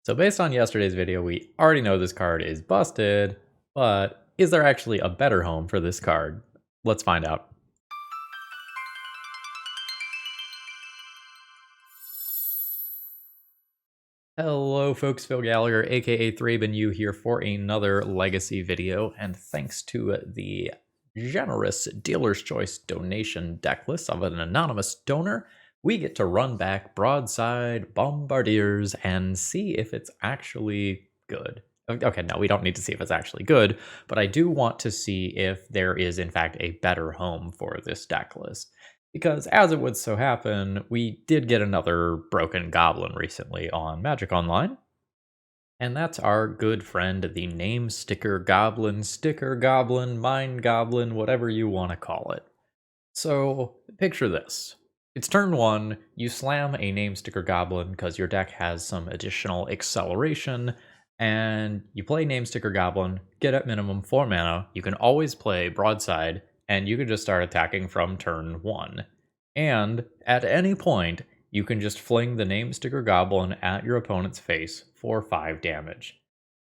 So based on yesterday's video, we already know this card is busted, but is there actually a better home for this card? Let's find out. Hello folks, Phil Gallagher, aka ThrabenU here for another Legacy video, and thanks to the generous Dealer's Choice donation deck list of an anonymous donor, we get to run back Broadside Bombardiers and see if it's actually good. Okay, no, we don't need to see if it's actually good, but I do want to see if there is in fact a better home for this deck list. Because as it would so happen, we did get another broken goblin recently on Magic Online. And that's our good friend, the name Sticker Goblin, Sticker Goblin, Mind Goblin, whatever you want to call it. So, picture this. It's turn 1, you slam a name Sticker Goblin because your deck has some additional acceleration, and you play name Sticker Goblin, get at minimum 4 mana, you can always play Broadside, and you can just start attacking from turn 1. And at any point, you can just fling the name Sticker Goblin at your opponent's face for 5 damage.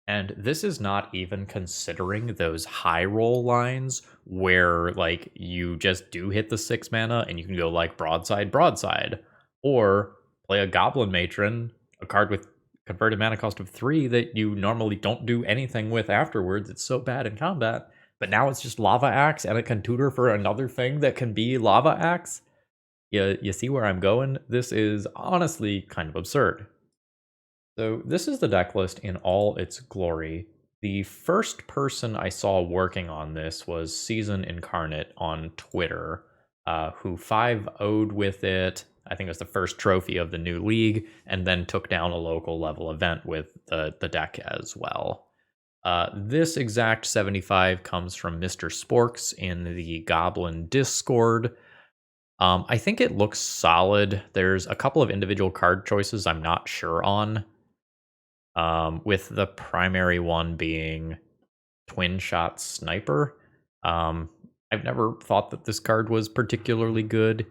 And this is not even considering those high roll lines where like you just do hit the 6 mana and you can go like broadside, or play a Goblin Matron, a card with converted mana cost of 3 that you normally don't do anything with afterwards. It's so bad in combat, but now it's just Lava Axe and it can tutor for another thing that can be Lava Axe. You see where I'm going? This is honestly kind of absurd. So this is the deck list in all its glory. The first person I saw working on this was Season Incarnate on Twitter, who 5-0'd with it. I think it was the first trophy of the new league, and then took down a local level event with the deck as well. This exact 75 comes from Mr. Sporks in the Goblin Discord. I think it looks solid. There's a couple of individual card choices I'm not sure on. With the primary one being Twin Shot Sniper. I've never thought that this card was particularly good.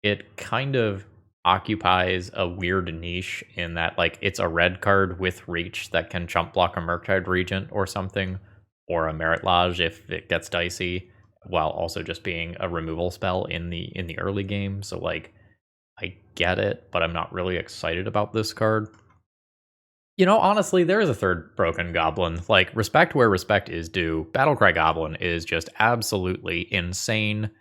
It kind of occupies a weird niche in that, like, it's a red card with reach that can chump block a Murktide Regent or something, or a Merit Lodge if it gets dicey, while also just being a removal spell in the early game. So, like, I get it, but I'm not really excited about this card. You know, honestly, there is a third broken goblin. Like, respect where respect is due. Battle Cry Goblin is just absolutely insane.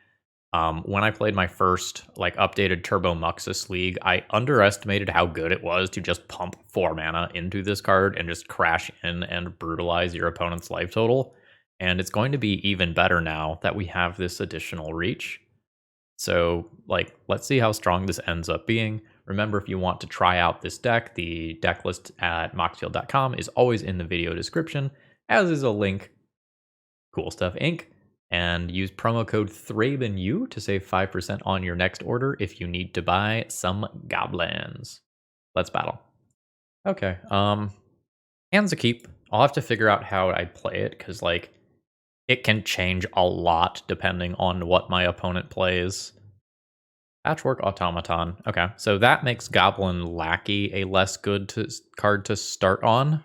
When I played my first, like, updated Turbo Muxus League, I underestimated how good it was to just pump 4 mana into this card and just crash in and brutalize your opponent's life total. And it's going to be even better now that we have this additional reach. So, like, let's see how strong this ends up being. Remember, if you want to try out this deck, the deck list at moxfield.com is always in the video description, as is a link, Cool Stuff Inc., and use promo code ThrabenU to save 5% on your next order if you need to buy some goblins. Let's battle. Okay, hands a keep. I'll have to figure out how I play it, because, like, it can change a lot depending on what my opponent plays. Patchwork Automaton. Okay, so that makes Goblin Lackey a less good card to start on.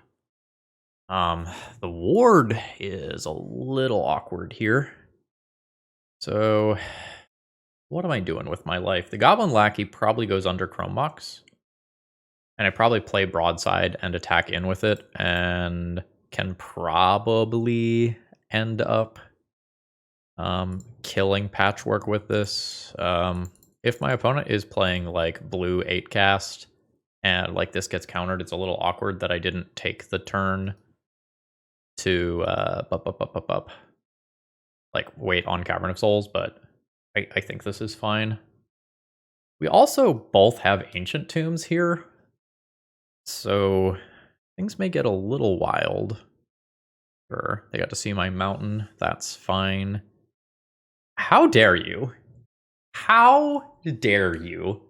The ward is a little awkward here. So, what am I doing with my life? The Goblin Lackey probably goes under Chrome Mox. And I probably play Broadside and attack in with it, and can probably end up killing Patchwork with this. If my opponent is playing like blue 8 cast and like this gets countered, it's a little awkward that I didn't take the turn to like wait on Cavern of Souls, but I think this is fine. We also both have Ancient Tombs here, so things may get a little wild. Sure, they got to see my mountain, that's fine. How dare you? How dare you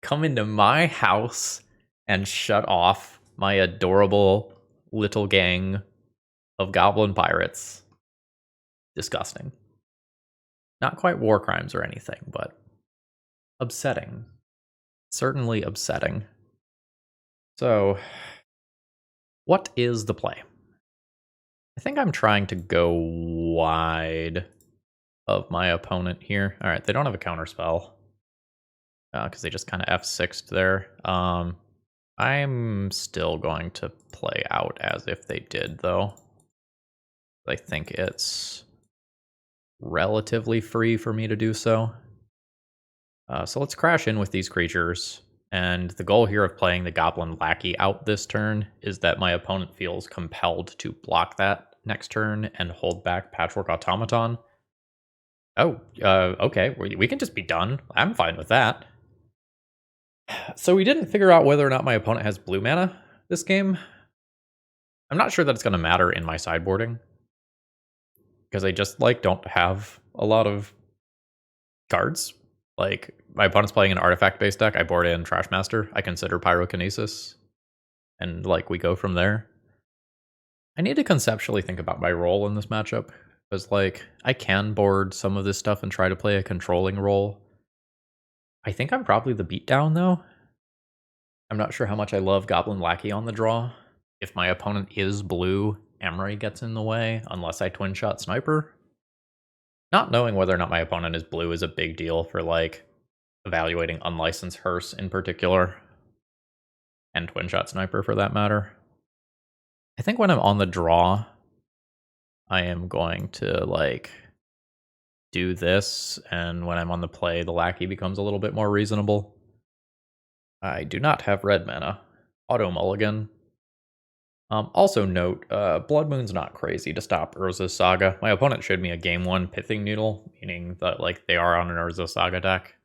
come into my house and shut off my adorable little gang of goblin pirates? Disgusting. Not quite war crimes or anything, but upsetting. Certainly upsetting. So, What is the play? I think I'm trying to go wide of my opponent here. All right, they don't have a counter spell because they just kind of F6'd there. I'm still going to play out as if they did, though. I think it's relatively free for me to do so. So let's crash in with these creatures. And the goal here of playing the Goblin Lackey out this turn is that my opponent feels compelled to block that next turn and hold back Patchwork Automaton. Oh, okay, we can just be done. I'm fine with that. So we didn't figure out whether or not my opponent has blue mana this game. I'm not sure that it's going to matter in my sideboarding, because I just, like, don't have a lot of cards. Like, my opponent's playing an artifact-based deck. I board in Trashmaster. I consider Pyrokinesis. And, like, we go from there. I need to conceptually think about my role in this matchup. Because, like, I can board some of this stuff and try to play a controlling role. I think I'm probably the beatdown, though. I'm not sure how much I love Goblin Lackey on the draw. If my opponent is blue, Emery gets in the way, unless I twin-shot Sniper. Not knowing whether or not my opponent is blue is a big deal for, like, evaluating unlicensed Hearse in particular. And twin-shot Sniper, for that matter. I think when I'm on the draw, I am going to, like, do this, and when I'm on the play, the Lackey becomes a little bit more reasonable. I do not have red mana. Auto mulligan. Also note, Blood Moon's not crazy to stop Urza's Saga. My opponent showed me a game 1 Pithing Noodle, meaning that, like, they are on an Urza Saga deck.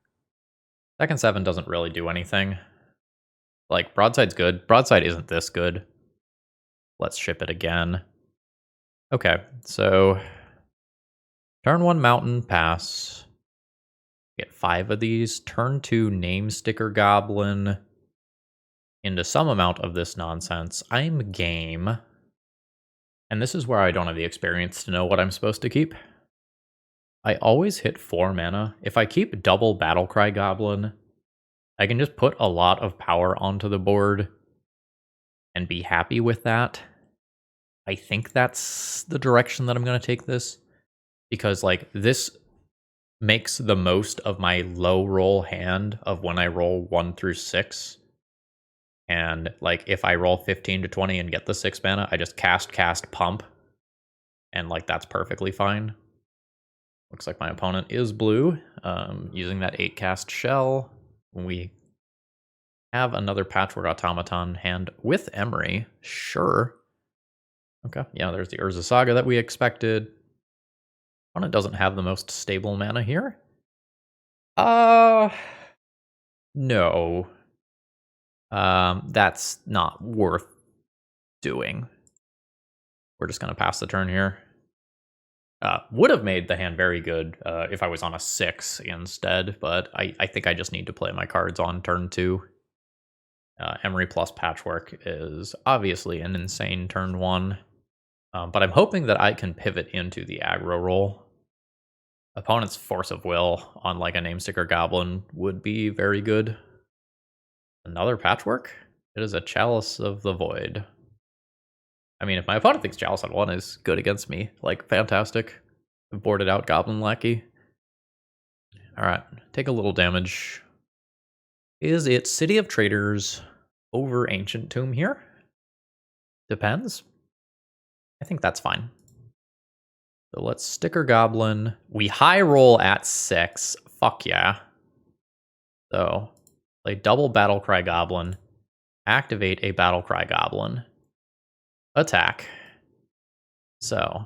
Second 7 doesn't really do anything. Like, Broadside's good. Broadside isn't this good. Let's ship it again. Okay, so turn 1 Mountain, pass. Get 5 of these. Turn 2 Name Sticker Goblin into some amount of this nonsense. I'm game. And this is where I don't have the experience to know what I'm supposed to keep. I always hit 4 mana. If I keep double Battle Cry Goblin, I can just put a lot of power onto the board and be happy with that. I think that's the direction that I'm going to take this. Because, like, this makes the most of my low roll hand of when I roll 1 through 6. And, like, if I roll 15 to 20 and get the 6 mana, I just cast, pump. And, like, that's perfectly fine. Looks like my opponent is blue, using that 8 cast shell. We have another Patchwork Automaton hand with Emery. Sure. Okay, yeah, there's the Urza Saga that we expected. Opponent doesn't have the most stable mana here. No. That's not worth doing. We're just going to pass the turn here. Would have made the hand very good if I was on a 6 instead, but I think I just need to play my cards on turn 2. Emery plus Patchwork is obviously an insane turn 1, but I'm hoping that I can pivot into the aggro role. Opponent's Force of Will on, like, a Name Sticker Goblin would be very good. Another Patchwork? It is a Chalice of the Void. I mean, if my opponent thinks Chalice on 1 is good against me, like, fantastic. I've boarded out Goblin Lackey. Alright, take a little damage. Is it City of Traders over Ancient Tomb here? Depends. I think that's fine. So let's Sticker Goblin. We high roll at 6. Fuck yeah. So, play double Battle Cry Goblin. Activate a Battle Cry Goblin. Attack. So,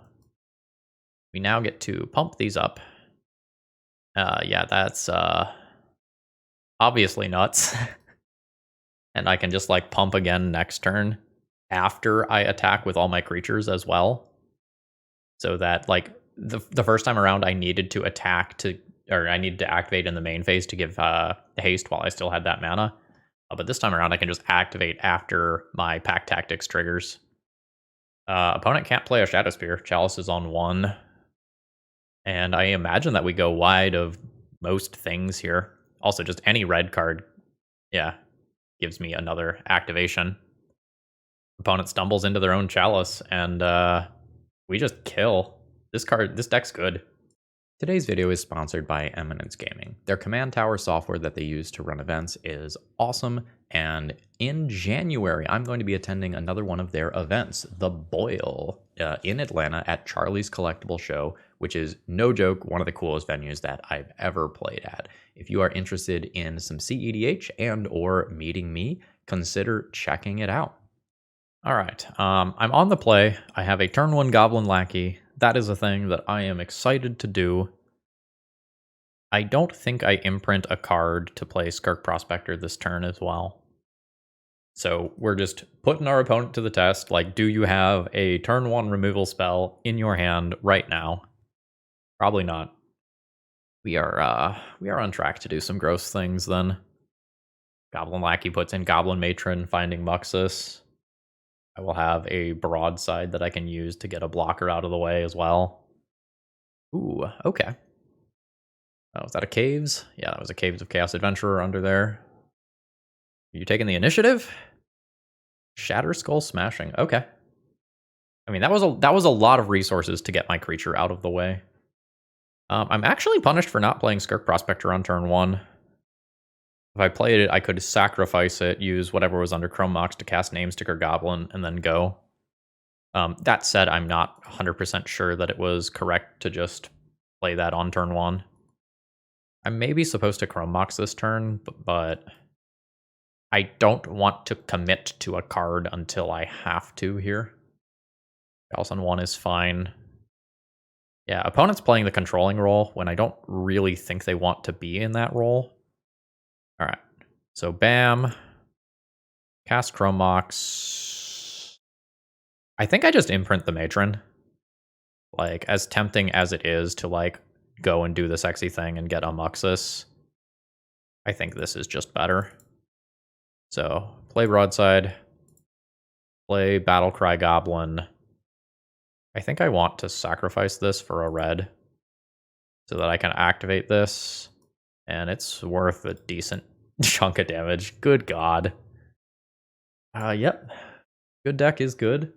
we now get to pump these up. Yeah, that's obviously nuts. And I can just, like, pump again next turn after I attack with all my creatures as well. So that, like, the first time around I needed to attack or I needed to activate in the main phase to give haste while I still had that mana. But this time around I can just activate after my Pack Tactics triggers. Opponent can't play a Shadow Spear. Chalice is on 1. And I imagine that we go wide of most things here. Also, just any red card, yeah, gives me another activation. Opponent stumbles into their own chalice, and we just kill. This deck's good. Today's video is sponsored by Eminence Gaming. Their command tower software that they use to run events is awesome, and in January, I'm going to be attending another one of their events, The Boil, in Atlanta at Charlie's Collectible Show, which is, no joke, one of the coolest venues that I've ever played at. If you are interested in some CEDH and or meeting me, consider checking it out. All right, I'm on the play. I have a turn 1 Goblin Lackey. That is a thing that I am excited to do. I don't think I imprint a card to play Skirk Prospector this turn as well. So we're just putting our opponent to the test. Like, do you have a turn 1 removal spell in your hand right now? Probably not. We are on track to do some gross things then. Goblin Lackey puts in Goblin Matron, finding Muxus. I will have a broadside that I can use to get a blocker out of the way as well. Ooh, okay. Oh, was that a Caves? Yeah, that was a Caves of Chaos Adventurer under there. Are you taking the initiative? Shatter Skull Smashing. Okay. I mean, that was a lot of resources to get my creature out of the way. I'm actually punished for not playing Skirk Prospector on turn 1. If I played it, I could sacrifice it, use whatever was under Chrome Mox to cast Name Sticker Goblin, and then go. That said, I'm not 100% sure that it was correct to just play that on turn 1. I may be supposed to Chrome Mox this turn, but I don't want to commit to a card until I have to here. Chalice on 1 is fine. Yeah, opponent's playing the controlling role when I don't really think they want to be in that role. All right, so bam, cast Chrome Mox. I think I just imprint the Matron. Like, as tempting as it is to, like, go and do the sexy thing and get a Muxus, I think this is just better. So, play Broadside, play Battle Cry Goblin. I think I want to sacrifice this for a red so that I can activate this. And it's worth a decent chunk of damage. Good God. Yep. Good deck is good.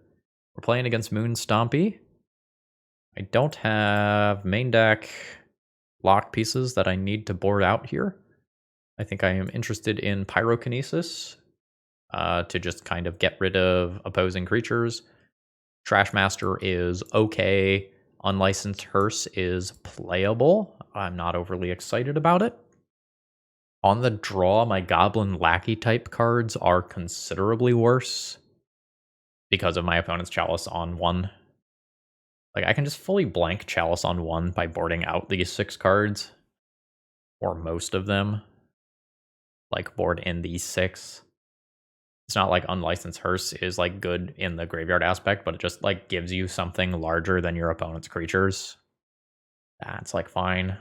We're playing against Moon Stompy. I don't have main deck lock pieces that I need to board out here. I think I am interested in Pyrokinesis to just kind of get rid of opposing creatures. Trashmaster is okay. Unlicensed Hearse is playable. I'm not overly excited about it. On the draw, my Goblin Lackey type cards are considerably worse because of my opponent's Chalice on 1. Like, I can just fully blank Chalice on 1 by boarding out these 6 cards, or most of them. Like, board in these 6. It's not like Unlicensed Hearse is, like, good in the graveyard aspect, but it just, like, gives you something larger than your opponent's creatures. That's, like, fine.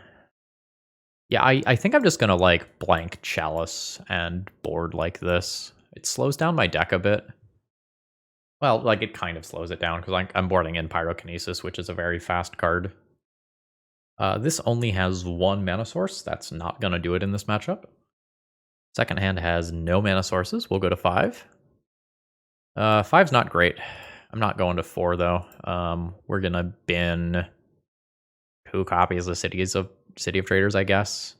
Yeah, I think I'm just gonna, like, blank Chalice and board like this. It slows down my deck a bit. Well, like, it kind of slows it down, because I'm boarding in Pyrokinesis, which is a very fast card. This only has 1 mana source. That's not gonna do it in this matchup. Second hand has no mana sources. We'll go to 5. 5's not great. I'm not going to 4, though. We're gonna bin 2 copies of City of Traders, I guess.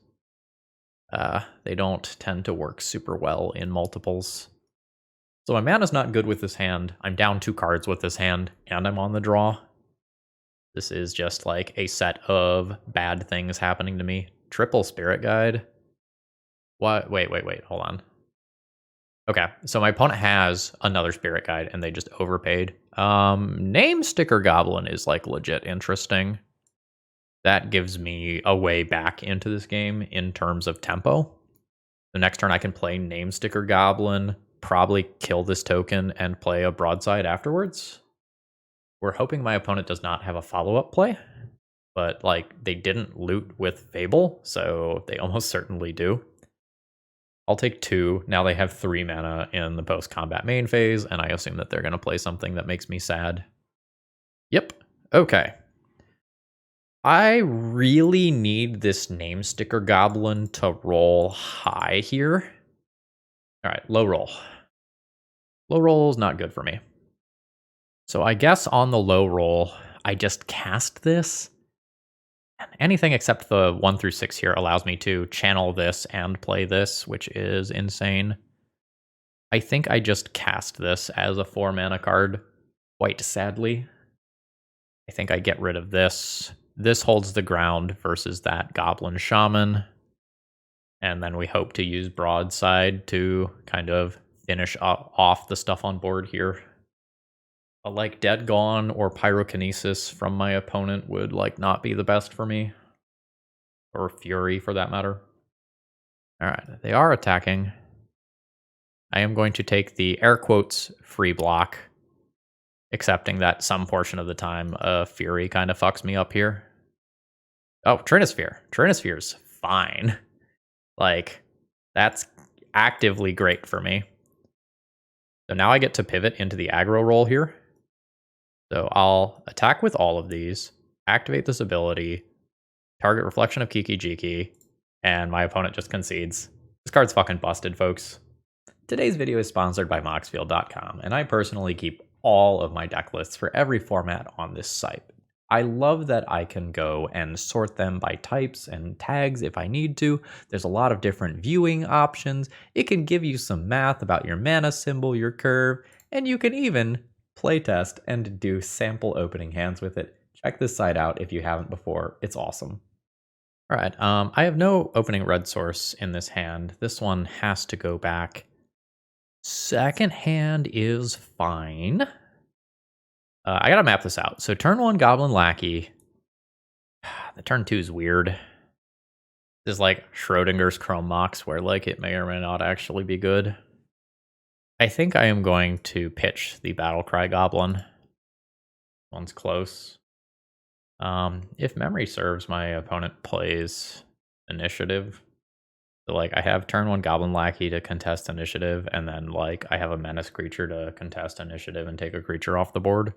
They don't tend to work super well in multiples. So my mana's not good with this hand. I'm down 2 cards with this hand, and I'm on the draw. This is just like a set of bad things happening to me. Triple Spirit Guide. What? Wait, hold on. Okay, so my opponent has another Spirit Guide, and they just overpaid. Name Sticker Goblin is, like, legit interesting. That gives me a way back into this game in terms of tempo. The next turn I can play Name Sticker Goblin, probably kill this token, and play a Broadside afterwards. We're hoping my opponent does not have a follow-up play, but, like, they didn't loot with Fable, so they almost certainly do. I'll take 2. Now they have 3 mana in the post-combat main phase, and I assume that they're going to play something that makes me sad. Yep. Okay. I really need this Name Sticker Goblin to roll high here. All right, low roll. Low roll is not good for me. So I guess on the low roll, I just cast this. And anything except the 1 through 6 here allows me to channel this and play this, which is insane. I think I just cast this as a 4 mana card, quite sadly. I think I get rid of this. This holds the ground versus that Goblin Shaman. And then we hope to use Broadside to kind of finish off the stuff on board here. Like Dead Gone or Pyrokinesis from my opponent would like not be the best for me. Or Fury for that matter. Alright, they are attacking. I am going to take the air quotes free block, accepting that some portion of the time Fury kind of fucks me up here. Oh, Trinisphere. Trinisphere's fine. Like, that's actively great for me. So now I get to pivot into the aggro role here. So I'll attack with all of these, activate this ability, target Reflection of Kiki Jiki, and my opponent just concedes. This card's fucking busted, folks. Today's video is sponsored by Moxfield.com, and I personally keep all of my deck lists for every format on this site. I love that I can go and sort them by types and tags if I need to. There's a lot of different viewing options. It can give you some math about your mana symbol, your curve, and you can even playtest and do sample opening hands with it. Check this site out if you haven't before. It's awesome. All right, I have no opening red source in this hand. This one has to go back. Second hand is fine. I gotta map this out. So turn 1 Goblin Lackey. The turn 2 is weird. This is like Schrodinger's Chrome Mox, where like it may or may not actually be good. I think I am going to pitch the Battle Cry Goblin. One's close. If memory serves, my opponent plays initiative. So like I have turn 1 Goblin Lackey to contest initiative, and then like I have a menace creature to contest initiative and take a creature off the board.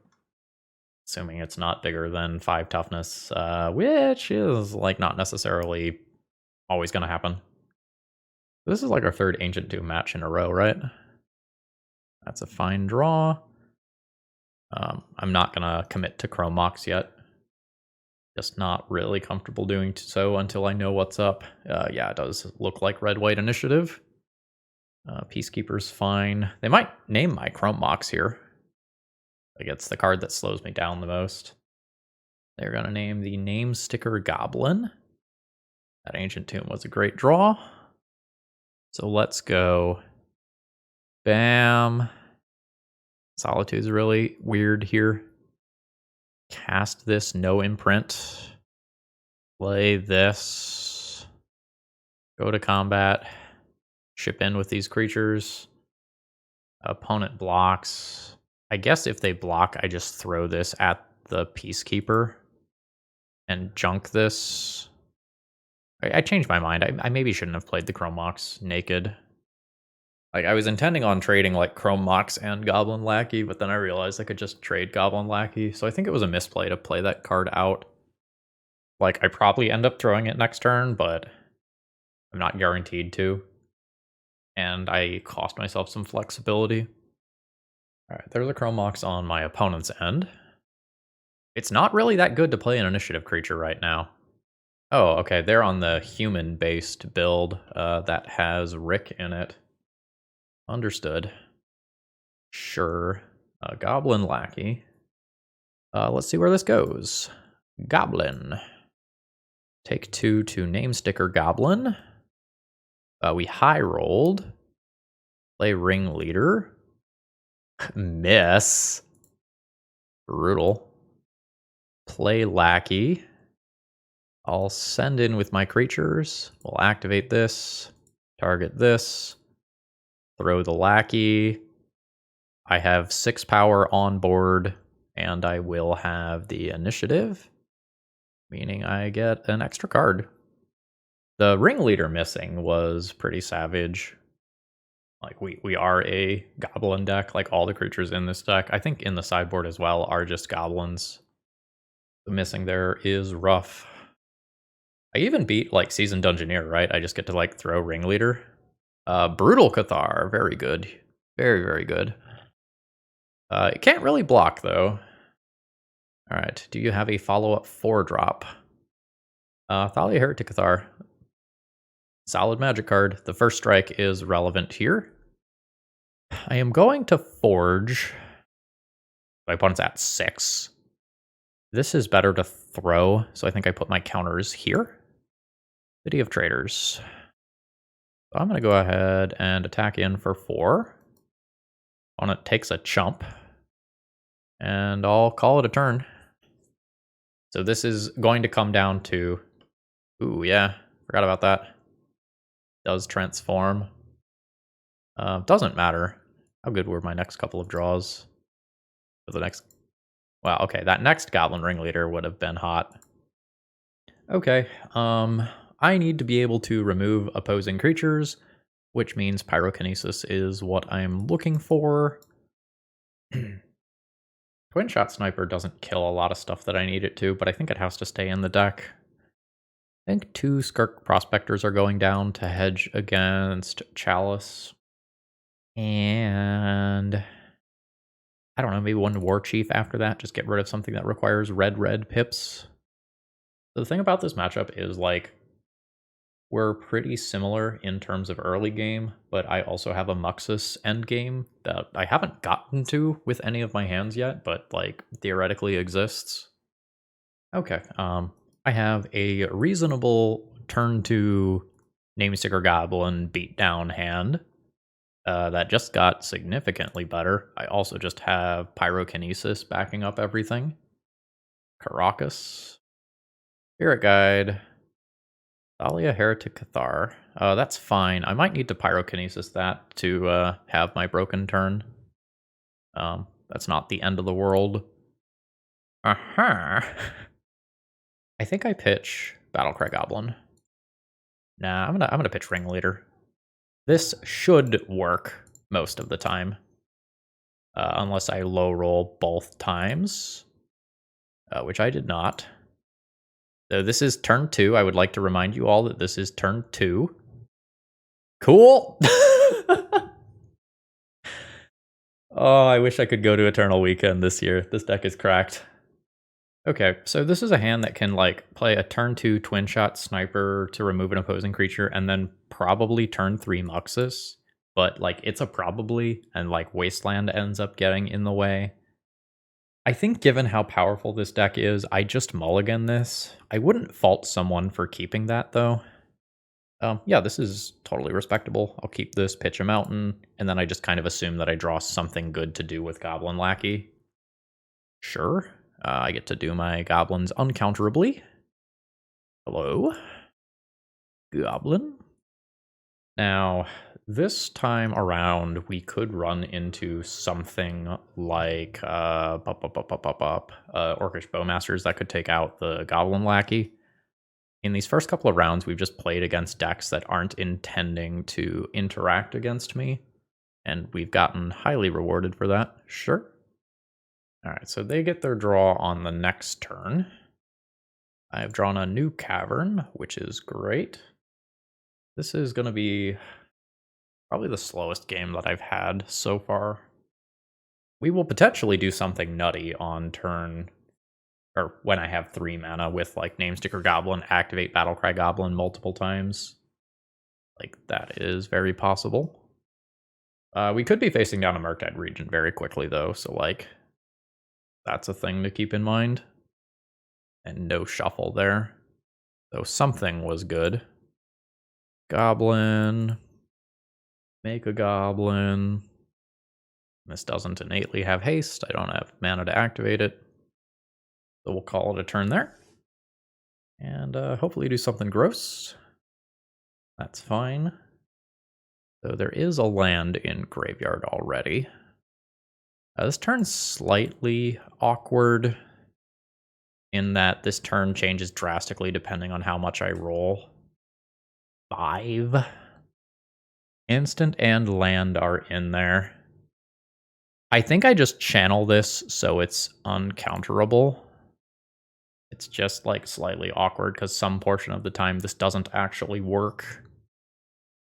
Assuming it's not bigger than 5 toughness, which is like not necessarily always going to happen. This is like our 3rd Ancient Tomb match in a row, right? That's a fine draw. I'm not going to commit to Chrome Mox yet. Just not really comfortable doing so until I know what's up. Yeah, it does look like red-white initiative. Peacekeeper's fine. They might name my Chrome Mox here. Like it's the card that slows me down the most. They're going to name the name Sticker Goblin. That Ancient Tomb was a great draw. So let's go. Bam. Solitude's really weird here. Cast this, no imprint. Play this. Go to combat. Ship in with these creatures. Opponent blocks. I guess if they block, I just throw this at the Peacekeeper and junk this. I changed my mind. I maybe shouldn't have played the Chrome Mox naked. Like I was intending on trading like Chrome Mox and Goblin Lackey, but then I realized I could just trade Goblin Lackey. So I think it was a misplay to play that card out. Like I probably end up throwing it next turn, but I'm not guaranteed to. And I cost myself some flexibility. All right, there's a Chrome Mox on my opponent's end. It's not really that good to play an initiative creature right now. Oh, okay, they're on the human-based build that has Rick in it. Understood. Sure. Goblin Lackey. Let's see where this goes. Goblin. Take 2 to name Sticker Goblin. We high rolled. Play Ringleader. Miss. Brutal. Play Lackey. I'll send in with my creatures. We'll activate this. Target this. Throw the Lackey. I have 6 power on board, and I will have the initiative, meaning I get an extra card. The Ringleader missing was pretty savage. Like, we are a goblin deck. Like, all the creatures in this deck, I think in the sideboard as well, are just goblins. The missing there is rough. I even beat, like, Seasoned Dungeoneer, right? I just get to, like, throw Ringleader. Brutal Cathar, very good. Very, very good. It can't really block, though. Alright, do you have a follow-up 4-drop? Thalia Heretic Cathar. Solid magic card. The first strike is relevant here. I am going to Forge. My opponent's at 6. This is better to throw, so I think I put my counters here. City of Traders. So I'm going to go ahead and attack in for 4. Opponent takes a chump. And I'll call it a turn. So this is going to come down to... Ooh, yeah. Forgot about that. Does transform. Doesn't matter. How good were my next couple of draws? For the next... Wow, okay. That next Goblin Ringleader would have been hot. Okay. I need to be able to remove opposing creatures, which means Pyrokinesis is what I'm looking for. Twin Shot Sniper doesn't kill a lot of stuff that I need it to, but I think it has to stay in the deck. I think 2 Skirk Prospectors are going down to hedge against Chalice. And I don't know, maybe 1 War Chief after that. Just get rid of something that requires red pips. So the thing about this matchup is, like, we're pretty similar in terms of early game, but I also have a Muxus endgame that I haven't gotten to with any of my hands yet, but, like, theoretically exists. Okay, I have a reasonable turn 2 Sticker Goblin beatdown hand that just got significantly better. I also just have Pyrokinesis backing up everything. Caracas. Spirit Guide. Thalia Heretic Cathar. That's fine. I might need to Pyrokinesis that to have my broken turn. That's not the end of the world. Aha! I think I pitch Battle Cry Goblin. Nah, I'm gonna pitch Ringleader. This should work most of the time. Unless I low roll both times. Which I did not. So this is turn 2. I would like to remind you all that this is turn 2. Cool! Oh, I wish I could go to Eternal Weekend this year. This deck is cracked. Okay, so this is a hand that can, like, play a turn 2 Twin Shot Sniper to remove an opposing creature, and then probably turn 3 Muxus. But, like, it's a probably, and, like, Wasteland ends up getting in the way. I think given how powerful this deck is, I just mulligan this. I wouldn't fault someone for keeping that, though. Yeah, this is totally respectable. I'll keep this, pitch a mountain, and then I just kind of assume that I draw something good to do with Goblin Lackey. Sure. I get to do my goblins uncounterably. Hello. Goblin. Now, this time around, we could run into something like Orcish Bowmasters that could take out the Goblin Lackey. In these first couple of rounds, we've just played against decks that aren't intending to interact against me, and we've gotten highly rewarded for that. Sure. Alright, so they get their draw on the next turn. I have drawn a new cavern, which is great. This is going to be probably the slowest game that I've had so far. We will potentially do something nutty on turn, or when I have 3 mana with, like, Sticker Goblin, activate Battle Cry Goblin multiple times. Like, that is very possible. We could be facing down a Murktide Regent very quickly, though, so, like, that's a thing to keep in mind. And no shuffle there. So something was good. Goblin. Make a goblin. This doesn't innately have haste. I don't have mana to activate it. So we'll call it a turn there. And hopefully do something gross. That's fine. So there is a land in graveyard already. This turn's slightly awkward in that this turn changes drastically depending on how much I roll. 5. Instant and land are in there. I think I just channel this so it's uncounterable. It's just, like, slightly awkward because some portion of the time this doesn't actually work.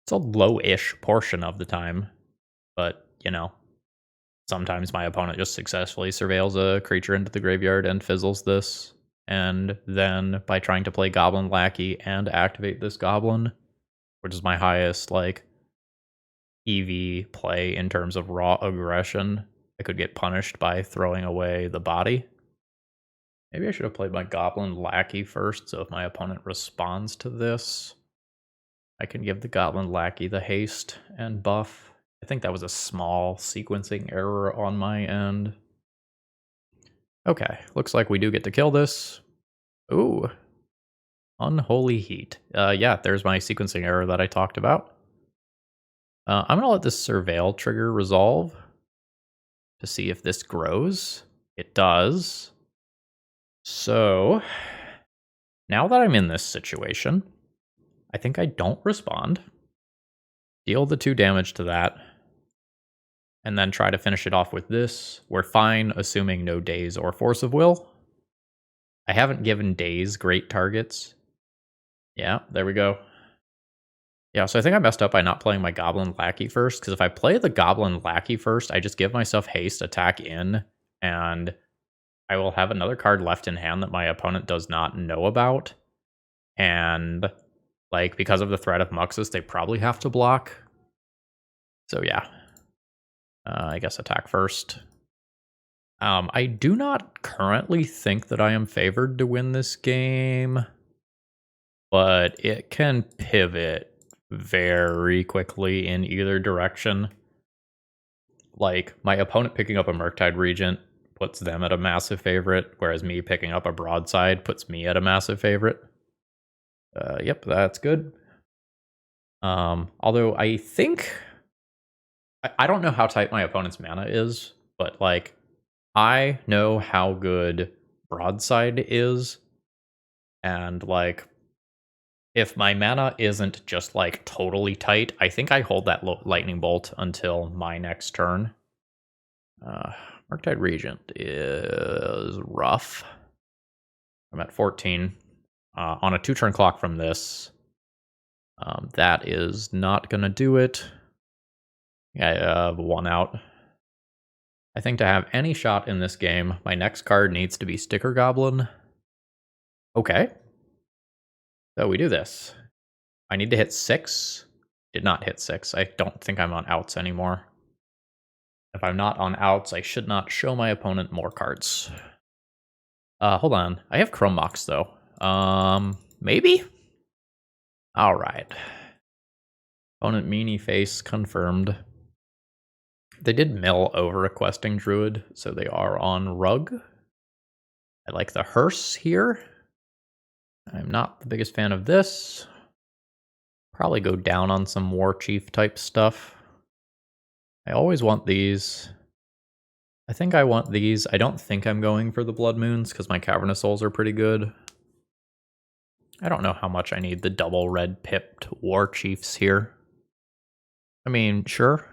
It's a low-ish portion of the time, but, you know. sometimes my opponent just successfully surveils a creature into the graveyard and fizzles this. And then by trying to play Goblin Lackey and activate this Goblin, which is my highest, like, EV play in terms of raw aggression, I could get punished by throwing away the body. Maybe I should have played my Goblin Lackey first, so if my opponent responds to this, I can give the Goblin Lackey the haste and buff. I think that was a small sequencing error on my end. Okay, looks like we do get to kill this. Ooh. Unholy Heat. Yeah, there's my sequencing error that I talked about. I'm going to let this Surveil trigger resolve to see if this grows. It does. So, now that I'm in this situation, I think I don't respond. Deal the 2 damage to that. And then try to finish it off with this. We're fine, assuming no Daze or Force of Will. I haven't given Daze great targets. Yeah, there we go. Yeah, so I think I messed up by not playing my Goblin Lackey first, because if I play the Goblin Lackey first, I just give myself haste, attack in, and I will have another card left in hand that my opponent does not know about. And, like, because of the threat of Muxus, they probably have to block. So yeah. I guess attack first. I do not currently think that I am favored to win this game, but it can pivot very quickly in either direction. Like, my opponent picking up a Murktide Regent puts them at a massive favorite, whereas me picking up a Broadside puts me at a massive favorite. Yep, that's good. Although I think... I don't know how tight my opponent's mana is, but, like, I know how good Broadside is, and, like, if my mana isn't just, like, totally tight, I think I hold that Lightning Bolt until my next turn. Murktide Regent is rough. I'm at 14. On a 2-turn clock from this, that is not going to do it. I have 1 out. I think to have any shot in this game, my next card needs to be Sticker Goblin. Okay. So we do this. I need to hit 6. Did not hit 6. I don't think I'm on outs anymore. If I'm not on outs, I should not show my opponent more cards. Hold on. I have Chrome Mox, though. Maybe? Alright. Opponent meanie face confirmed. They did mill over a Questing Druid, so they are on Rug. I like the Hearse here. I'm not the biggest fan of this. Probably go down on some War Chief type stuff. I always want these. I think I want these. I don't think I'm going for the Blood Moons because my Cavernous Souls are pretty good. I don't know how much I need the double red pipped War Chiefs here. I mean, sure.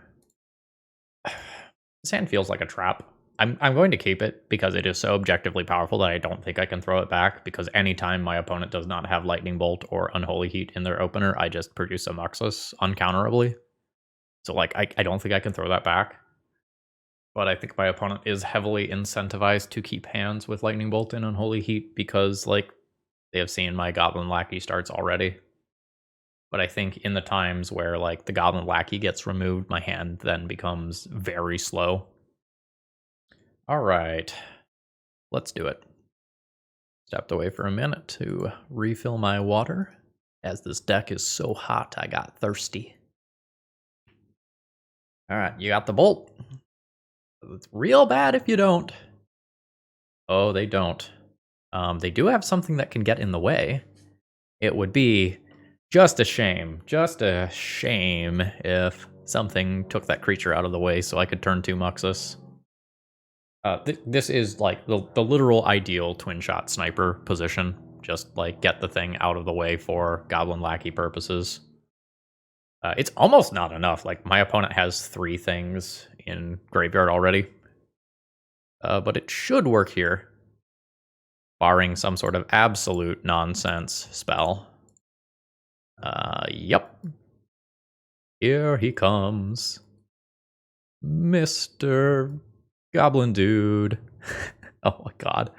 This hand feels like a trap. I'm going to keep it because it is so objectively powerful that I don't think I can throw it back, because anytime my opponent does not have Lightning Bolt or Unholy Heat in their opener, I just produce a Muxus uncounterably. So, like, I don't think I can throw that back. But I think my opponent is heavily incentivized to keep hands with Lightning Bolt and Unholy Heat because, like, they have seen my Goblin Lackey starts already. But I think in the times where, like, the Goblin Lackey gets removed, my hand then becomes very slow. Alright. Let's do it. Stepped away for a minute to refill my water. As this deck is so hot, I got thirsty. Alright, you got the bolt. It's real bad if you don't. Oh, they don't. They do have something that can get in the way. It would be just a shame if something took that creature out of the way so I could turn 2 Muxus. This is like the literal ideal twin shot sniper position. Just like get the thing out of the way for Goblin Lackey purposes. It's almost not enough. Like, my opponent has 3 things in graveyard already. But it should work here. Barring some sort of absolute nonsense spell. Yep. Here he comes. Mr. Goblin Dude. Oh my god.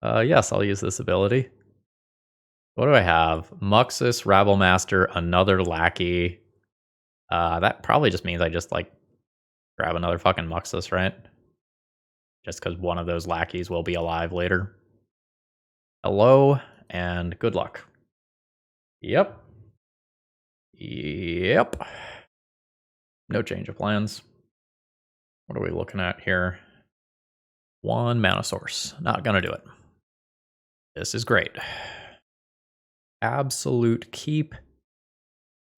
Yes, I'll use this ability. What do I have? Muxus, Rabble Master, another Lackey. That probably just means I just, like, grab another fucking Muxus, right? Just because one of those lackeys will be alive later. Hello, and good luck. Yep. Yep. No change of plans. What are we looking at here? 1 mana source. Not gonna do it. This is great. Absolute keep.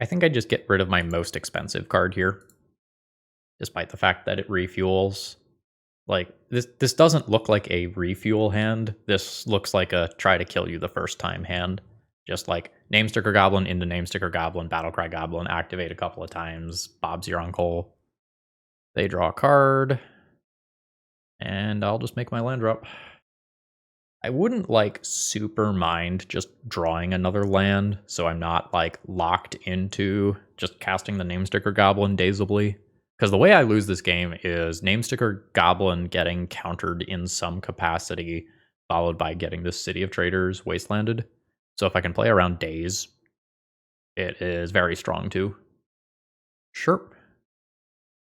I think I just get rid of my most expensive card here. Despite the fact that it refuels. Like, this doesn't look like a refuel hand. This looks like a try to kill you the first time hand. Just like, name Sticker Goblin into name Sticker Goblin, Battle Cry Goblin, activate a couple of times, Bob's your uncle. They draw a card. And I'll just make my land drop. I wouldn't, like, super mind just drawing another land, so I'm not, like, locked into just casting the name Sticker Goblin dazedly. Because the way I lose this game is name Sticker Goblin getting countered in some capacity, followed by getting this City of Traders wastelanded. So if I can play around Daze, it is very strong too. Sure.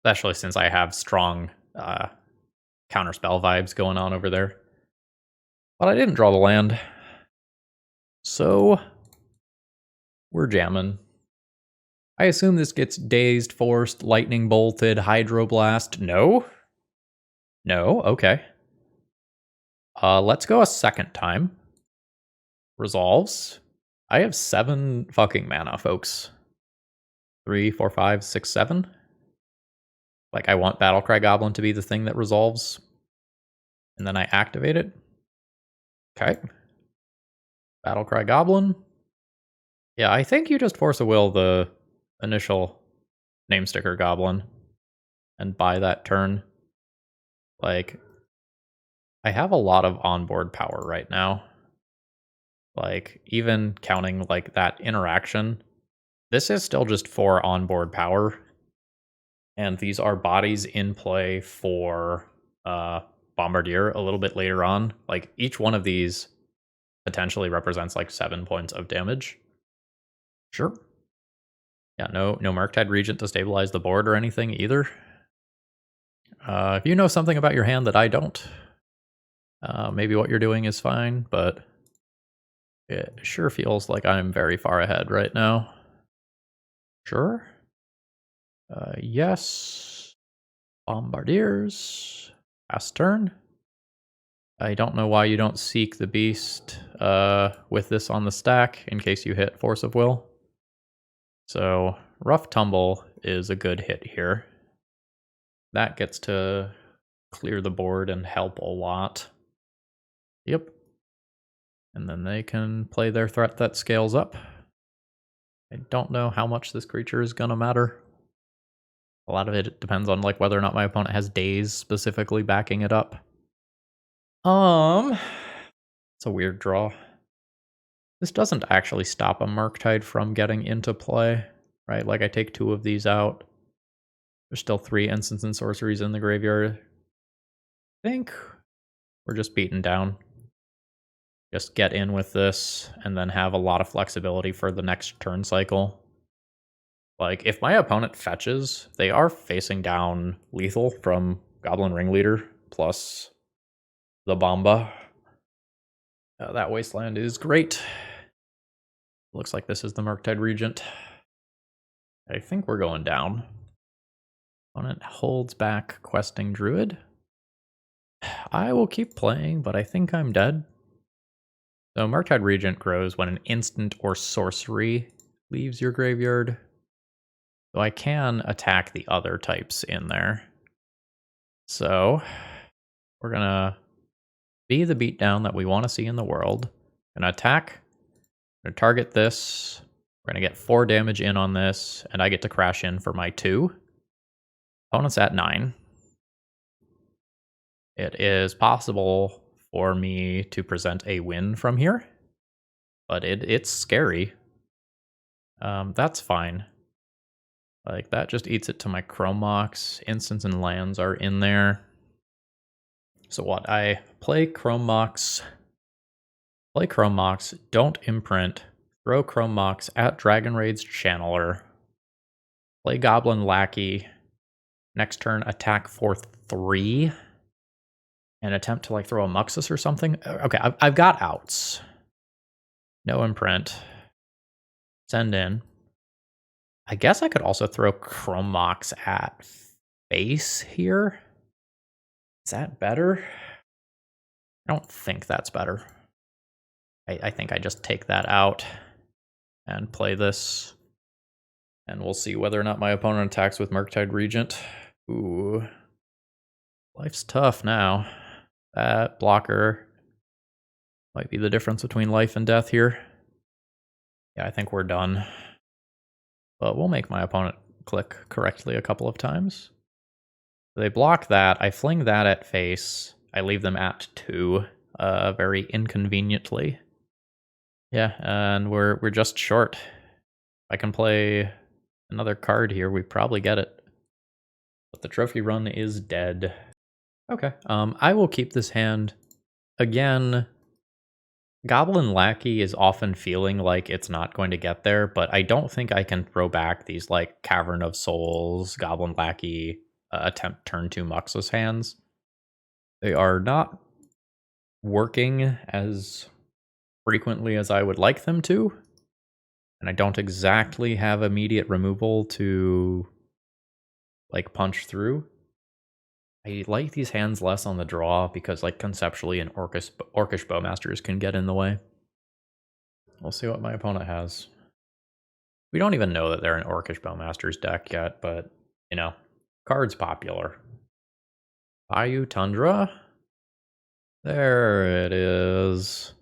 Especially since I have strong counterspell vibes going on over there. But I didn't draw the land. So we're jamming. I assume this gets Dazed, Forced, Lightning Bolted, Hydroblast. No? No? Okay. Let's go a second time. Resolves. I have 7 fucking mana, folks. 3, 4, 5, 6, 7. Like, I want Battle Cry Goblin to be the thing that resolves. And then I activate it. Okay. Battle Cry Goblin. Yeah, I think you just force a will the initial name Sticker Goblin and buy that turn. Like, I have a lot of onboard power right now. Like, even counting, like, that interaction, this is still just 4 onboard power. And these are bodies in play for Bombardier a little bit later on. Like, each one of these potentially represents, like, 7 points of damage. Sure. Yeah, no Murktide Regent to stabilize the board or anything either. If you know something about your hand that I don't, maybe what you're doing is fine, but it sure feels like I'm very far ahead right now. Sure. Yes. Bombardiers. Pass turn. I don't know why you don't seek the beast with this on the stack in case you hit Force of Will. So Rough Tumble is a good hit here. That gets to clear the board and help a lot. Yep. And then they can play their threat that scales up. I don't know how much this creature is going to matter. A lot of it depends on, like, whether or not my opponent has Daze specifically backing it up. It's a weird draw. This doesn't actually stop a Murktide from getting into play, right? Like, I take 2 of these out. There's still 3 instants and sorceries in the graveyard. I think we're just beaten down. Just get in with this, and then have a lot of flexibility for the next turn cycle. Like, if my opponent fetches, they are facing down lethal from Goblin Ringleader, plus the Bomba. That Wasteland is great. Looks like this is the Murktide Regent. I think we're going down. Opponent holds back Questing Druid. I will keep playing, but I think I'm dead. So Murktide Regent grows when an instant or sorcery leaves your graveyard. So I can attack the other types in there. So we're gonna be the beatdown that we want to see in the world. Gonna attack. Gonna target this. We're gonna get 4 damage in on this, and I get to crash in for my 2. Opponent's at 9. It is possible for me to present a win from here, but it's scary. That's fine. Like, that just eats it to my Chrome Mox. Instants and lands are in there. So what? I play Chrome Mox, don't imprint, throw Chrome Mox at Dragon Raid's Channeler, play Goblin Lackey, next turn attack for 3, and attempt to like throw a Muxus or something. Okay, I've got outs. No imprint. Send in. I guess I could also throw Chrome Mox at face here. Is that better? I don't think that's better. I think I just take that out and play this. And we'll see whether or not my opponent attacks with Murktide Regent. Ooh. Life's tough now. That blocker might be the difference between life and death here. Yeah, I think we're done. But we'll make my opponent click correctly a couple of times. They block that. I fling that at face. I leave them at 2, very inconveniently. Yeah, and we're just short. If I can play another card here, we probably get it. But the trophy run is dead. Okay, I will keep this hand. Again, Goblin Lackey is often feeling like it's not going to get there, but I don't think I can throw back these like Cavern of Souls, Goblin Lackey, attempt turn 2 Muxus hands. They are not working as frequently as I would like them to, and I don't exactly have immediate removal to like punch through. I like these hands less on the draw because like conceptually an Orcish Bowmasters can get in the way. We'll see what my opponent has. We don't even know that they're an Orcish Bowmasters deck yet, but you know, card's popular. Bayou Tundra? There it is.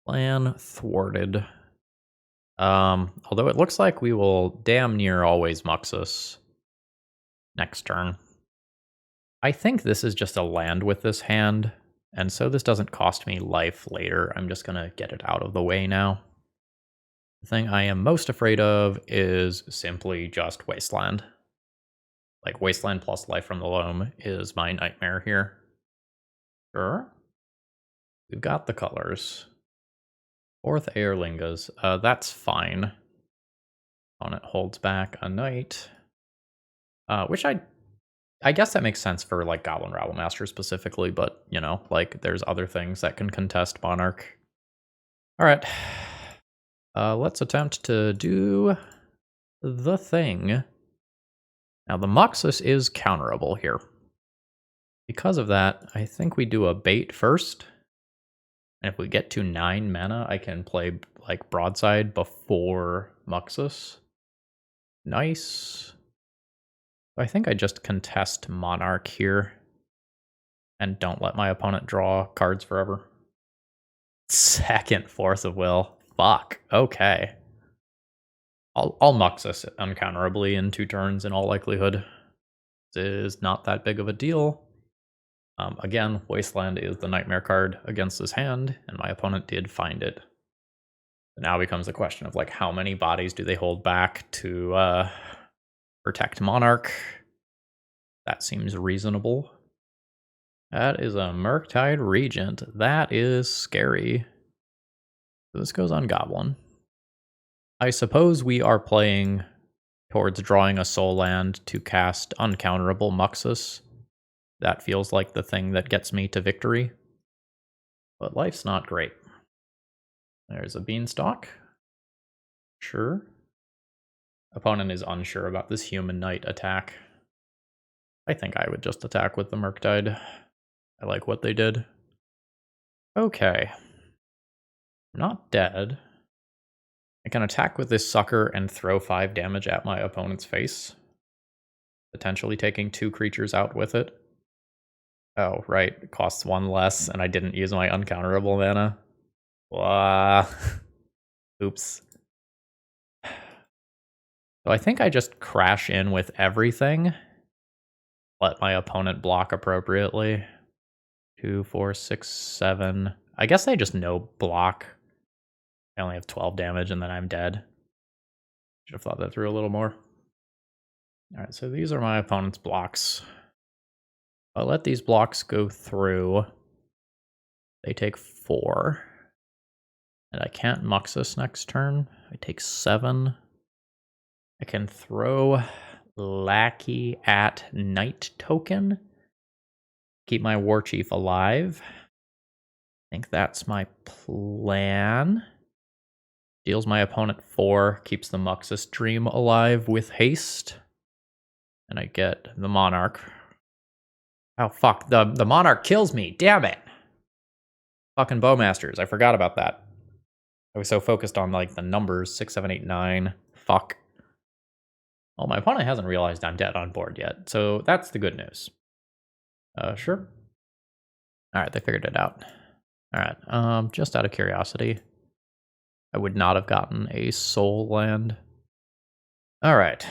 Plan thwarted. Although it looks like we will damn near always Muxus next turn. I think this is just a land with this hand, and so this doesn't cost me life later. I'm just gonna get it out of the way now. The thing I am most afraid of is simply just Wasteland. Like, Wasteland plus Life from the Loam is my nightmare here. Sure. We've got the colors. 4th Airlingas. That's fine. Opponent holds back a knight. Which I guess that makes sense for, like, Goblin Rabblemaster specifically, but, you know, like, there's other things that can contest Monarch. Alright. Let's attempt to do the thing. Now, the Muxus is counterable here. Because of that, I think we do a bait first. And if we get to 9 mana, I can play, like, Broadside before Muxus. Nice. I think I just contest Monarch here. And don't let my opponent draw cards forever. Second Force of Will. Fuck. Okay. I'll Muxus uncounterably in 2 turns in all likelihood. This is not that big of a deal. Again, Wasteland is the nightmare card against this hand, and my opponent did find it. It now becomes a question of like how many bodies do they hold back to protect Monarch. That seems reasonable. That is a Murktide Regent. That is scary. So this goes on Goblin. I suppose we are playing towards drawing a soul land to cast uncounterable Muxus. That feels like the thing that gets me to victory. But life's not great. There's a Beanstalk. Sure. Opponent is unsure about this human knight attack. I think I would just attack with the Murktide. I like what they did. Okay. Not dead. I can attack with this sucker and throw 5 damage at my opponent's face. Potentially taking 2 creatures out with it. Oh, right. It costs 1 less, and I didn't use my uncounterable mana. Blah. Oops. So I think I just crash in with everything. Let my opponent block appropriately. 2, 4, 6, 7. I guess I just no block. I only have 12 damage, and then I'm dead. Should have thought that through a little more. All right, so these are my opponent's blocks. I'll let these blocks go through. They take 4. And I can't Muxus next turn. I take 7. I can throw Lackey at Knight token. Keep my War Chief alive. I think that's my plan. Deals my opponent 4, keeps the Muxus Dream alive with haste. And I get the Monarch. Oh, fuck. The Monarch kills me. Damn it. Fucking Bowmasters. I forgot about that. I was so focused on, like, the numbers. 6, 7, 8, 9. Fuck. Well, my opponent hasn't realized I'm dead on board yet, so that's the good news. Sure. Alright, they figured it out. Alright, just out of curiosity, I would not have gotten a soul land. Alright.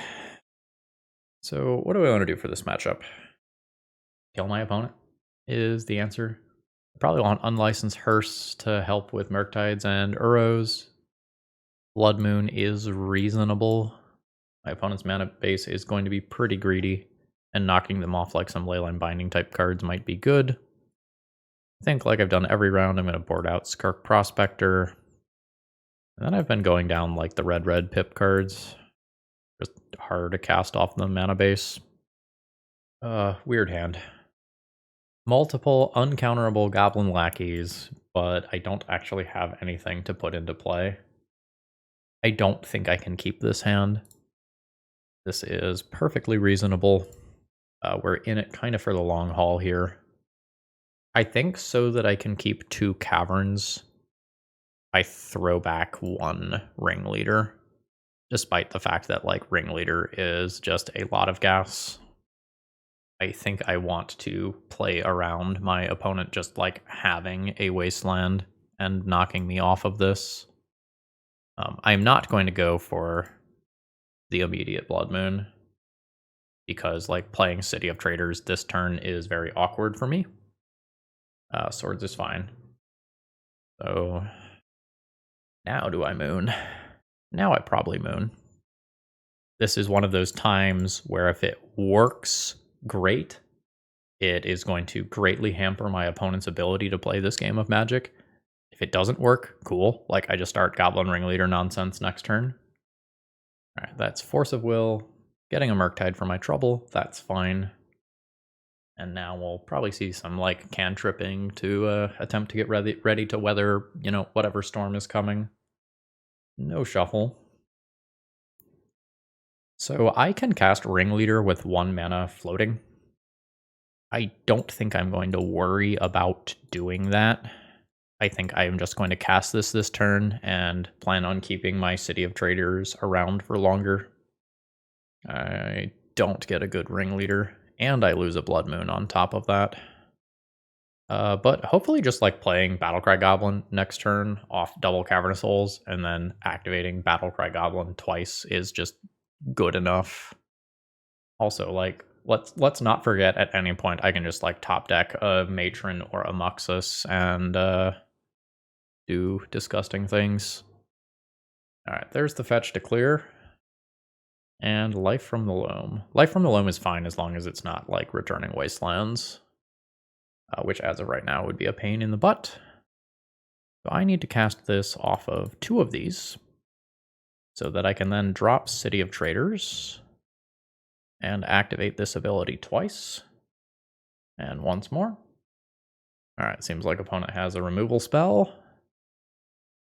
So, what do I want to do for this matchup? Kill my opponent is the answer. I probably want Unlicensed Hearse to help with Murktides and Uros. Blood Moon is reasonable. My opponent's mana base is going to be pretty greedy, and knocking them off like some Leyline Binding type cards might be good. I think, like I've done every round, I'm going to board out Skirk Prospector. And then I've been going down like the red pip cards. Just harder to cast off the mana base. Weird hand. Multiple uncounterable Goblin Lackeys, but I don't actually have anything to put into play. I don't think I can keep this hand. This is perfectly reasonable. We're in it kind of for the long haul here. I think so that I can keep 2 Caverns, I throw back 1 Ringleader, despite the fact that, like, Ringleader is just a lot of gas. I think I want to play around my opponent just, like, having a Wasteland and knocking me off of this. I'm not going to go for the immediate Blood Moon, because, like, playing City of Traders this turn is very awkward for me. Swords is fine. So now do I moon? Now I probably moon. This is one of those times where if it works, great. It is going to greatly hamper my opponent's ability to play this game of Magic. If it doesn't work, cool. Like, I just start Goblin Ringleader nonsense next turn. Alright, that's Force of Will. Getting a Murktide for my trouble, that's fine. And now we'll probably see some, like, cantripping to attempt to get ready to weather, you know, whatever storm is coming. No shuffle. So I can cast Ringleader with 1 mana floating. I don't think I'm going to worry about doing that. I think I am just going to cast this turn and plan on keeping my City of Traders around for longer. I don't get a good Ringleader, and I lose a Blood Moon on top of that. But hopefully just, like, playing Battle Cry Goblin next turn off double Cavern of Souls and then activating Battle Cry Goblin twice is just good enough. Also, like, let's not forget at any point I can just, like, top deck a Matron or a Muxus and do disgusting things. Alright, there's the fetch to clear. And Life from the Loam. Life from the Loam is fine as long as it's not, like, returning Wastelands. Which as of right now would be a pain in the butt. So I need to cast this off of 2 of these, so that I can then drop City of Traders, and activate this ability twice, and once more. Alright, seems like opponent has a removal spell.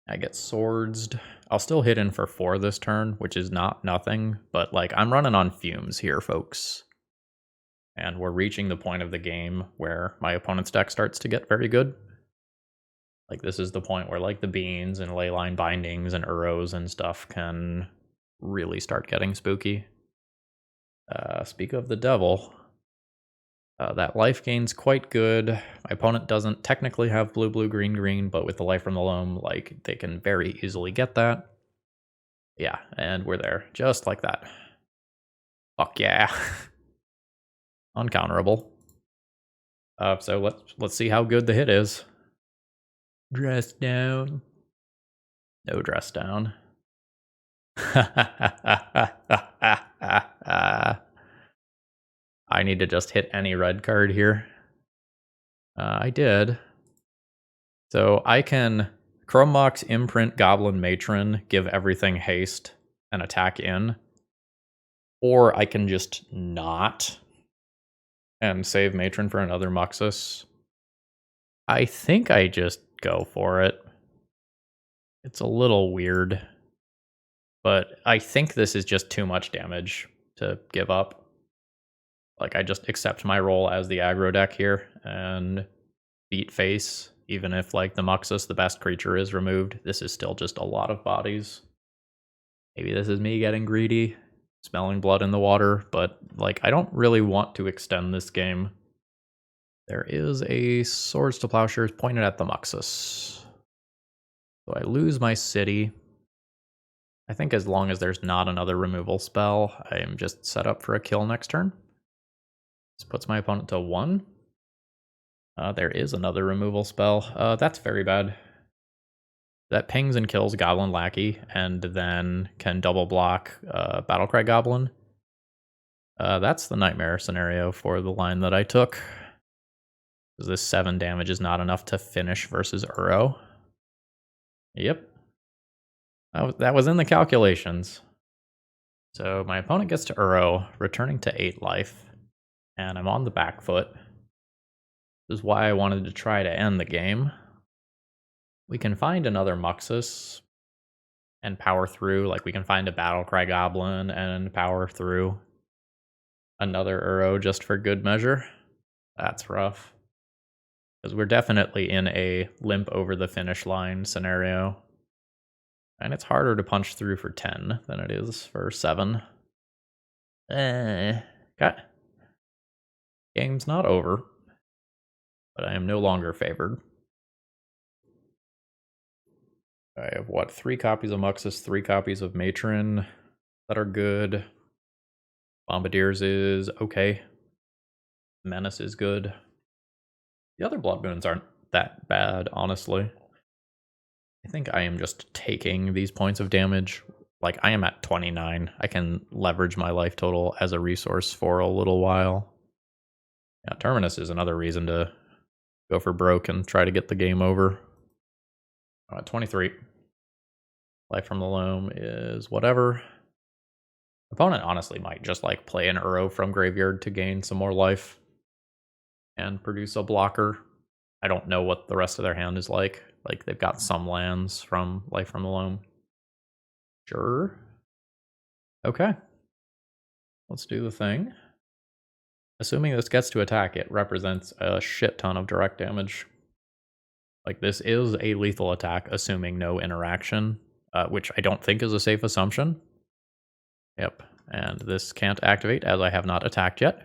I get Swordsed. I'll still hit in for 4 this turn, which is not nothing, but, like, I'm running on fumes here, folks. And we're reaching the point of the game where my opponent's deck starts to get very good. Like, this is the point where, like, the Beans and Leyline Bindings and Uros and stuff can really start getting spooky. Speak of the devil. That life gain's quite good. My opponent doesn't technically have blue, blue, green, green, but with the Life from the Loam, like, they can very easily get that. Yeah, and we're there, just like that. Fuck yeah. Uncounterable. So let's see how good the hit is. Dress down. No dress down. I need to just hit any red card here. I did. So I can Chrome Mox, Imprint, Goblin Matron, give everything haste, and attack in. Or I can just not and save Matron for another Muxus. I think I just go for it. It's a little weird, but I think this is just too much damage to give up. Like, I just accept my role as the aggro deck here and beat face. Even if, like, the Muxus, the best creature, is removed, this is still just a lot of bodies. Maybe this is me getting greedy, smelling blood in the water, but, like, I don't really want to extend this game. There is a Swords to Plowshares pointed at the Muxus. So I lose my city. I think as long as there's not another removal spell, I am just set up for a kill next turn. This puts my opponent to 1. There is another removal spell. That's very bad. That pings and kills Goblin Lackey, and then can double block Battle Cry Goblin. That's the nightmare scenario for the line that I took. This 7 damage is not enough to finish versus Uro. Yep. That was in the calculations. So my opponent gets to Uro, returning to 8 life, and I'm on the back foot. This is why I wanted to try to end the game. We can find another Muxus and power through. Like, we can find a Battle Cry Goblin and power through another Uro just for good measure. That's rough. Because we're definitely in a limp over the finish line scenario. And it's harder to punch through for 10 than it is for 7. Got game's not over, but I am no longer favored. I have, what, 3 copies of Muxus, 3 copies of Matron that are good. Bombardiers is okay. Menace is good. The other Blood Moons aren't that bad, honestly. I think I am just taking these points of damage. Like, I am at 29. I can leverage my life total as a resource for a little while. Yeah, Terminus is another reason to go for broke and try to get the game over. I'm at 23. Life from the Loam is whatever. Opponent honestly might just, like, play an Uro from graveyard to gain some more life and produce a blocker. I don't know what the rest of their hand is like. Like, they've got some lands from Life from the Loam. Sure. Okay. Let's do the thing. Assuming this gets to attack, it represents a shit ton of direct damage. Like, this is a lethal attack, assuming no interaction, which I don't think is a safe assumption. Yep, and this can't activate as I have not attacked yet.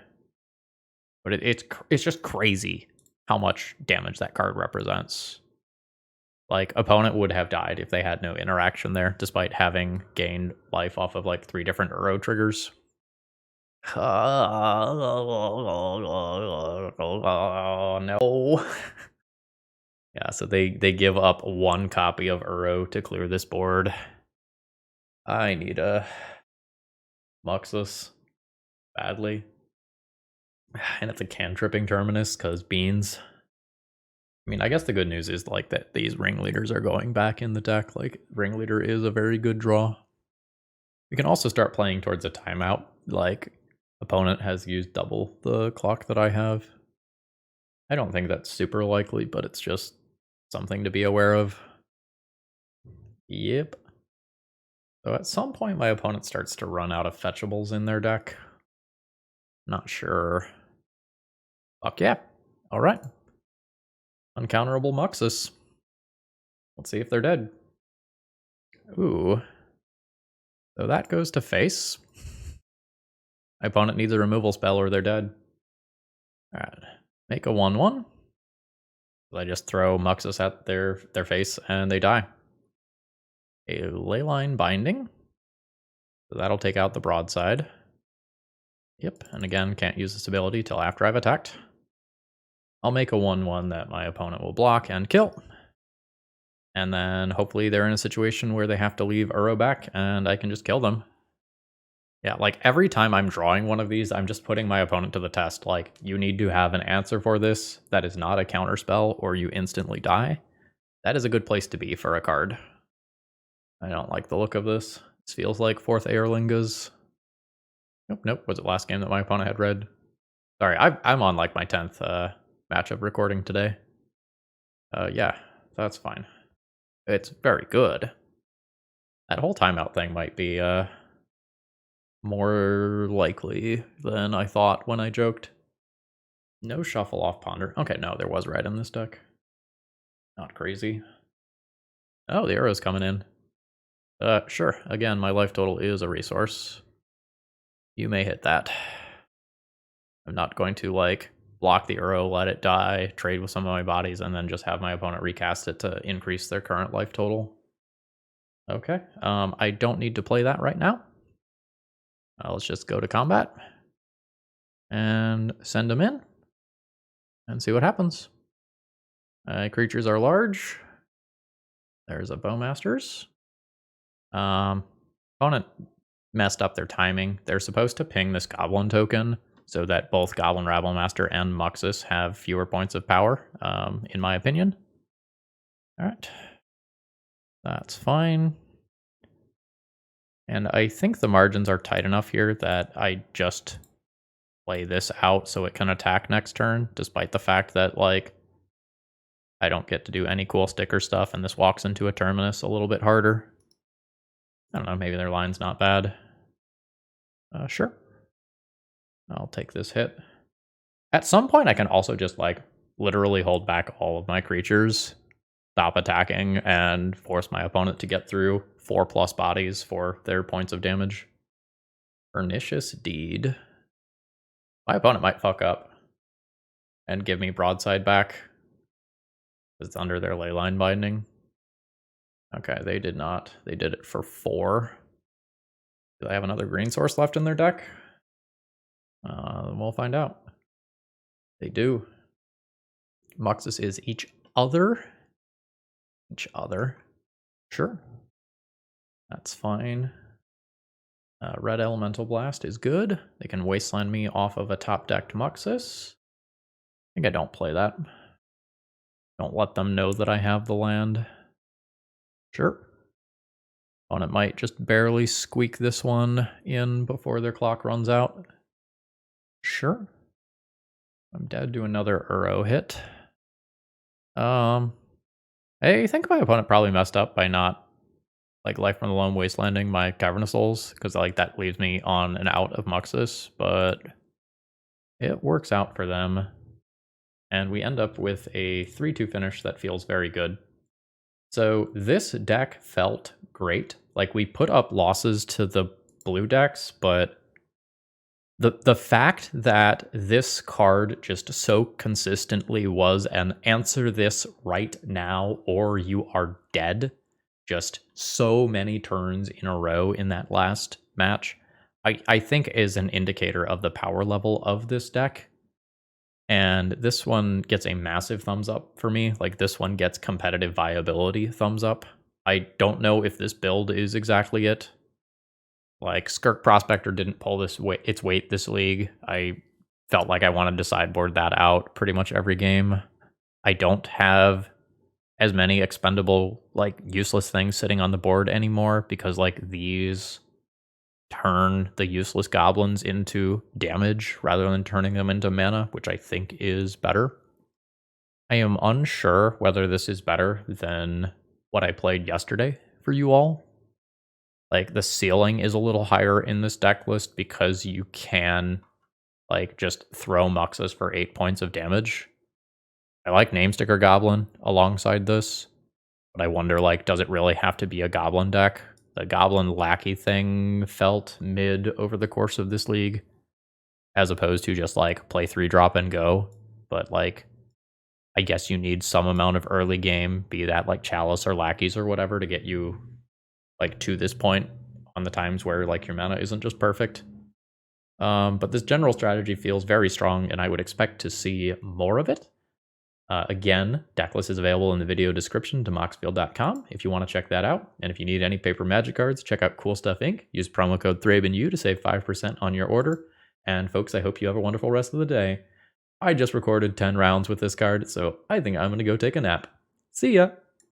But it's just crazy how much damage that card represents. Like, opponent would have died if they had no interaction there, despite having gained life off of, like, 3 different Uro triggers. Oh, no. Yeah, so they give up 1 copy of Uro to clear this board. I need a Muxus badly. And it's a cantripping Terminus, because beans. I mean, I guess the good news is, like, that these Ringleaders are going back in the deck. Like, Ringleader is a very good draw. We can also start playing towards a timeout. Like, opponent has used double the clock that I have. I don't think that's super likely, but it's just something to be aware of. Yep. So at some point, my opponent starts to run out of fetchables in their deck. Not sure. Fuck yeah. All right. Uncounterable Muxus. Let's see if they're dead. Ooh. So that goes to face. My opponent needs a removal spell or they're dead. Alright. Make a 1/1. I just throw Muxus at their face and they die. A Leyline Binding. So that'll take out the broadside. Yep, and again, can't use this ability till after I've attacked. I'll make a 1/1 that my opponent will block and kill. And then hopefully they're in a situation where they have to leave Uro back and I can just kill them. Yeah, like every time I'm drawing one of these, I'm just putting my opponent to the test. Like, you need to have an answer for this that is not a counter spell or you instantly die. That is a good place to be for a card. I don't like the look of this. This feels like 4th Aerlingas. Nope. Was it last game that my opponent had red? Sorry, I'm on like my 10th matchup recording today. Yeah, that's fine. It's very good. That whole timeout thing might be more likely than I thought when I joked. No shuffle off ponder. Okay, no, there was red in this deck. Not crazy. Oh, the arrow's coming in. Sure. Again, my life total is a resource. You may hit that. I'm not going to, like, block the arrow, let it die, trade with some of my bodies, and then just have my opponent recast it to increase their current life total. Okay. I don't need to play that right now. Let's just go to combat and send them in and see what happens. Creatures are large. There's a Bowmasters. Opponent messed up their timing. They're supposed to ping this Goblin token so that both Goblin Rabblemaster and Muxus have fewer points of power, in my opinion. All right. That's fine. And I think the margins are tight enough here that I just play this out so it can attack next turn, despite the fact that, like, I don't get to do any cool sticker stuff, and this walks into a Terminus a little bit harder. I don't know, maybe their line's not bad. Sure. I'll take this hit. At some point, I can also just, like, literally hold back all of my creatures, stop attacking, and force my opponent to get through 4+ bodies for their points of damage. Pernicious Deed. My opponent might fuck up and give me broadside back. It's under their leyline binding. Okay, they did not. They did it for 4. Do they have another green source left in their deck? We'll find out. They do. Muxus is each other. Each other. Sure. That's fine. Red Elemental Blast is good. They can wasteland me off of a top-decked Muxus. I think I don't play that. Don't let them know that I have the land. Sure. Opponent might just barely squeak this one in before their clock runs out. Sure. I'm dead to another Uro hit. I think my opponent probably messed up by not, like, Life from the Loam wastelanding my Cavern of Souls, because, like, that leaves me on and out of Muxus, but it works out for them. And we end up with a 3-2 finish that feels very good. So this deck felt great. Like, we put up losses to the blue decks, but the fact that this card just so consistently was an answer this right now or you are dead, just so many turns in a row in that last match, I think is an indicator of the power level of this deck. And this one gets a massive thumbs up for me. Like, this one gets competitive viability thumbs up. I don't know if this build is exactly it. Like, Skirk Prospector didn't pull its weight this league. I felt like I wanted to sideboard that out pretty much every game. I don't have as many expendable, like, useless things sitting on the board anymore because, like, these turn the useless goblins into damage rather than turning them into mana, which I think is better. I am unsure whether this is better than what I played yesterday for you all. Like, the ceiling is a little higher in this deck list because you can, like, just throw Muxus for 8 points of damage. I like Sticker Goblin alongside this, but I wonder, like, does it really have to be a Goblin deck? The Goblin Lackey thing felt mid over the course of this league, as opposed to just, like, play 3-drop and go. But, like, I guess you need some amount of early game, be that, like, Chalice or Lackeys or whatever, to get you, like, to this point on the times where, like, your mana isn't just perfect. But this general strategy feels very strong, and I would expect to see more of it. Again, decklist is available in the video description to moxfield.com if you want to check that out. And if you need any paper magic cards, check out Cool Stuff Inc. Use promo code ThrabenU to save 5% on your order. And folks, I hope you have a wonderful rest of the day. I just recorded 10 rounds with this card, so I think I'm going to go take a nap. See ya!